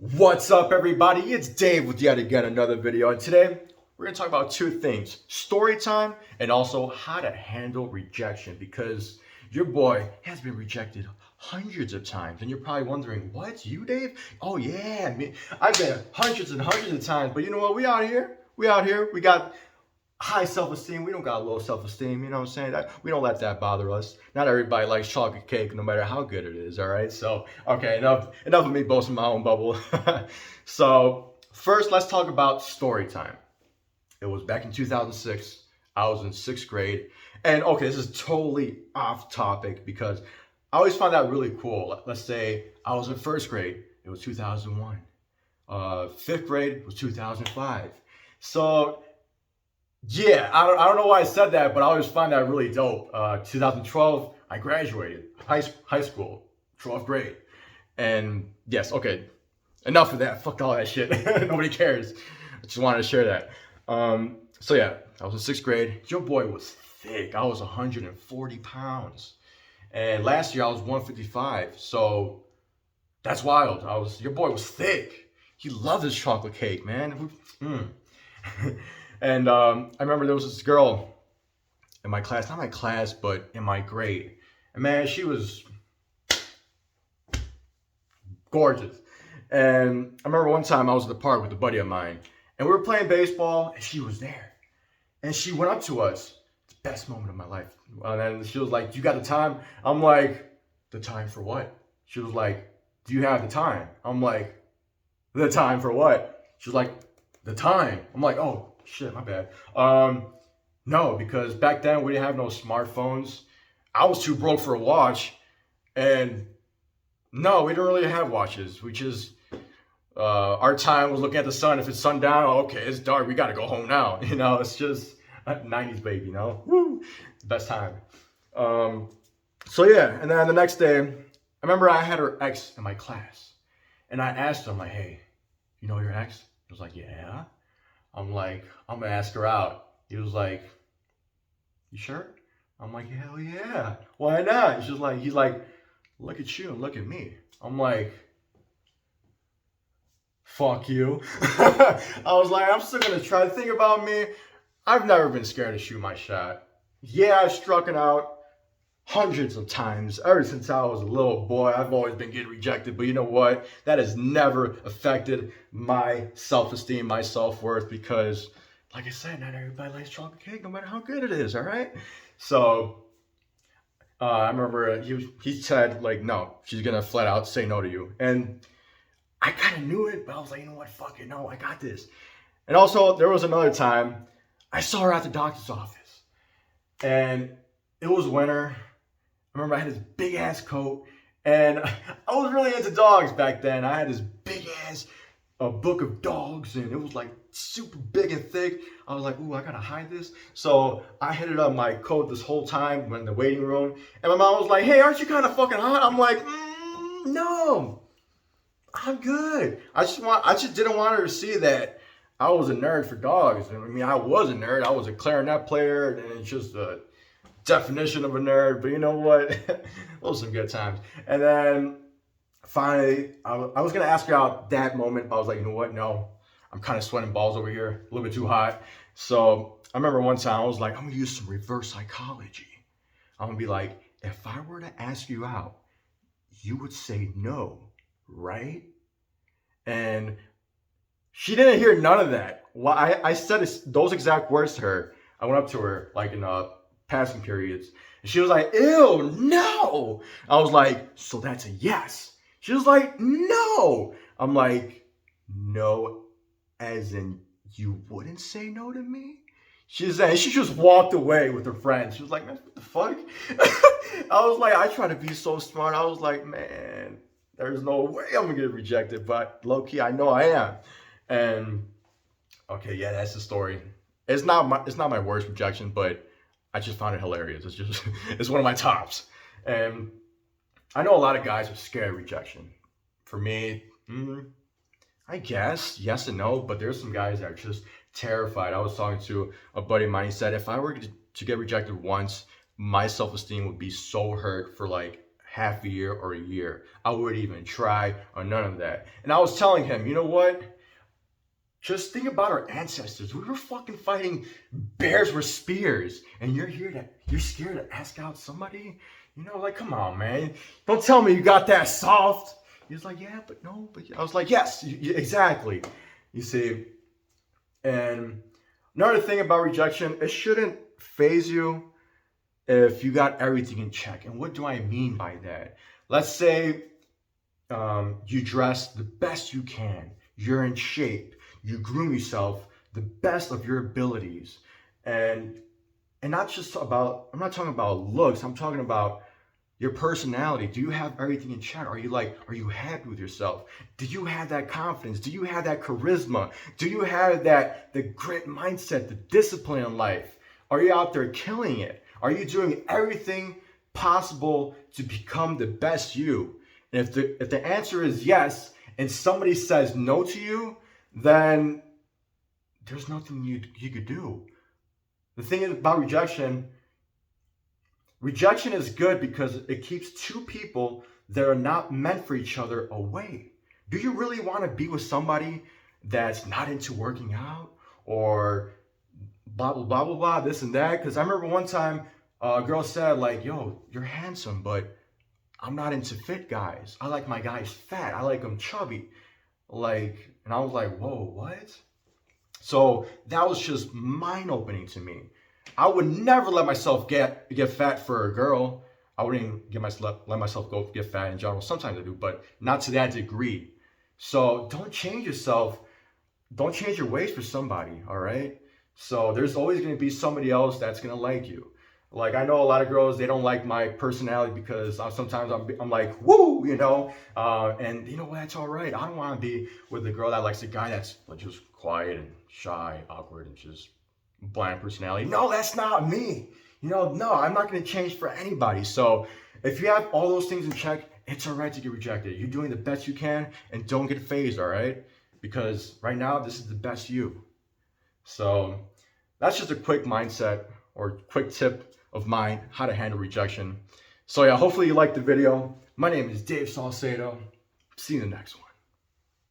What's up, everybody? It's Dave with yet again another video, and today we're going to talk about two things: story time and also how to handle rejection, because your boy has been rejected hundreds of times, and you're probably wondering, what, you, Dave? Oh yeah, me. I've been hundreds and hundreds of times, but you know what? We out here. We got high self-esteem. We don't got low self-esteem. You know what I'm saying? We don't let that bother us. Not everybody likes chocolate cake, no matter how good it is. All right. So, okay, enough of me boasting my own bubble. So first, let's talk about story time. It was back in 2006. I was in sixth grade, and okay, this is totally off topic because I always find that really cool. Let's say I was in first grade. It was 2001. Fifth grade was 2005. So yeah, I don't know why I said that, but I always find that really dope. 2012, I graduated high school, 12th grade. And yes, okay, enough of that. Fuck all that shit. Nobody cares. I just wanted to share that. So yeah, I was in sixth grade. Your boy was thick. I was 140 pounds. And last year I was 155. So that's wild. Your boy was thick. He loved his chocolate cake, man. And I remember there was this girl in my class, not my class, but in my grade. And man, she was gorgeous. And I remember one time I was at the park with a buddy of mine, and we were playing baseball, and she was there. And she went up to us. It's the best moment of my life. And then she was like, "You got the time?" I'm like, "The time for what?" She was like, "Do you have the time?" I'm like, "The time for what?" She was like, "The time." I'm like, "Oh, shit, my bad." No, because back then we didn't have no smartphones. I was too broke for a watch, and no, we didn't really have watches. We just our time was looking at the sun. If it's sundown, oh, okay, it's dark. We gotta go home now. You know, it's just a '90s baby. You know, woo, best time. So yeah, and then the next day, I remember I had her ex in my class, and I asked him like, "Hey, you know your ex?" He was like, "Yeah." I'm like, "I'm gonna ask her out." He was like, "You sure?" I'm like, "Hell yeah. Why not?" He's like, "Look at you and look at me." I'm like, "Fuck you." I was like, I'm still gonna try to think about me. I've never been scared to shoot my shot. Yeah, I've struck it out hundreds of times ever since I was a little boy. I've always been getting rejected, but you know what? That has never affected my self-esteem, my self-worth, because like I said, not everybody likes chocolate cake, no matter how good it is. All right. So I remember he said like, "No, she's gonna flat out say no to you," and I kind of knew it, but I was like, you know what? Fuck it, no, I got this. And also, there was another time I saw her at the doctor's office, and it was winter. I remember I had this big ass coat, and I was really into dogs back then. I had this big ass book of dogs, and it was like super big and thick. I was like, "Ooh, I gotta hide this." So I hid it up my coat this whole time in the waiting room, and my mom was like, "Hey, aren't you kind of fucking hot?" I'm like, "No, I'm good. I just didn't want her to see that I was a nerd for dogs." I mean, I was a nerd. I was a clarinet player, and it's just a definition of a nerd, but you know what? Those were some good times. And then finally, I was gonna ask her out that moment, but I was like, you know what? No, I'm kind of sweating balls over here, a little bit too hot. So I remember one time I was like, I'm gonna use some reverse psychology. I'm gonna be like, if I were to ask you out, you would say no, right? And she didn't hear none of that. Well, I said those exact words to her. I went up to her like in passing periods, and she was like, "Ew, no." I was like, "So that's a yes." She was like, "No." I'm like, "No, as in you wouldn't say no to me?" She just walked away with her friend. She was like, "Man, what the fuck?" I was like, I try to be so smart. I was like, man, there's no way I'm gonna get rejected, but low key, I know I am. And okay, yeah, that's the story. It's not my worst rejection, but I just found it hilarious. It's just it's one of my tops. And I know a lot of guys are scared of rejection. For me, I guess yes and no, but there's some guys that are just terrified. I was talking to a buddy of mine. He said if I were to get rejected once, my self-esteem would be so hurt for like half a year or a year. I wouldn't even try or none of that. And I was telling him, you know what? Just think about our ancestors. We were fucking fighting bears with spears, and you're scared to ask out somebody? You know, like, come on, man. Don't tell me you got that soft. He was like, yeah, but no, but I was like, yes, exactly. You see, and another thing about rejection, it shouldn't phase you if you got everything in check. And what do I mean by that? Let's say you dress the best you can, you're in shape, you groom yourself the best of your abilities, and not just about, I'm not talking about looks, I'm talking about your personality. Do you have everything in check? Are you happy with yourself? Do you have that confidence? Do you have that charisma? Do you have the grit mindset, the discipline in life? Are you out there killing it? Are you doing everything possible to become the best you? And if the answer is yes, and somebody says no to you, then there's nothing you could do. The thing about rejection is good because it keeps two people that are not meant for each other away. Do you really want to be with somebody that's not into working out or blah, blah, blah, blah, blah, this and that? Because I remember one time a girl said, like, yo, you're handsome, but I'm not into fit guys. I like my guys fat. I like them chubby. Like, and I was like, whoa, what? So that was just mind-opening to me. I would never let myself get fat for a girl. I wouldn't even let myself go get fat in general. Sometimes I do, but not to that degree. So don't change yourself. Don't change your ways for somebody, all right? So there's always going to be somebody else that's going to like you. Like, I know a lot of girls, they don't like my personality because sometimes I'm like, woo, you know? And you know what, that's all right. I don't want to be with a girl that likes a guy that's just quiet and shy, awkward, and just bland personality. No, that's not me. You know, no, I'm not going to change for anybody. So if you have all those things in check, it's all right to get rejected. You're doing the best you can, and don't get phased, all right? Because right now, this is the best you. So that's just a quick mindset or quick tip of mine, how to handle rejection. So yeah, hopefully you liked the video. My name is Dave Salcedo. See you in the next one.